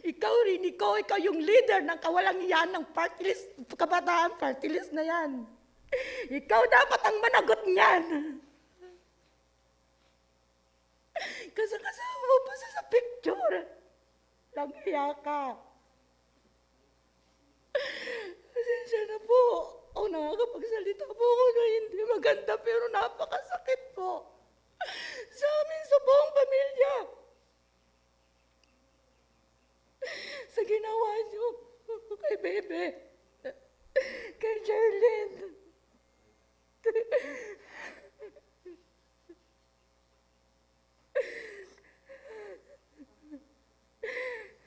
Ikaw yung leader ng kawalang yan ng party list, kabataan party list na yan. Ikaw dapat ang managot niyan. Kasama mo pa sa picture. Langhiya ka. Pasensya na po. O nakakapagsalita po ako na hindi maganda pero napakasakit po. Sa amin, sa buong pamilya. Sa ginawa niyo kay Bebe, kay Jerlyn.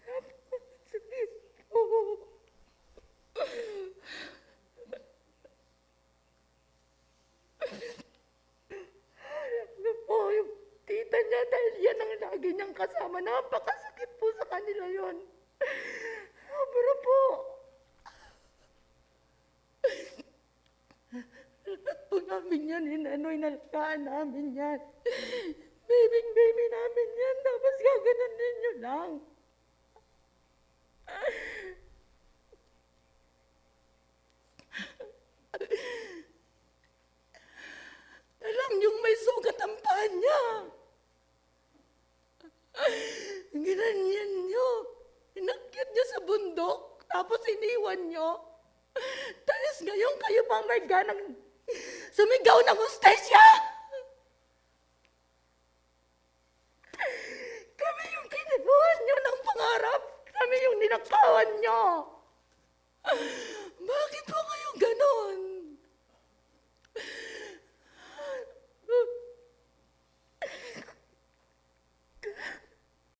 Napakasakit po. Ano po, yung tita niya dahil yan ang lagi niyang kasama. Napakasakit po sa kanila yon. Pero po, lahat po namin yan, inalagaan namin yan. Baby namin yan, tapos gaganan ninyo lang. Alam niyong may sugat ang paa niya. Ginanyan niyo. Inakyat niyo sa bundok, tapos iniwan niyo. Tapos ngayon kayo pa may ganang sumigaw ng hostesya. Kami yung kinuha niyo ng pangarap. Kami yung ninakawan niyo.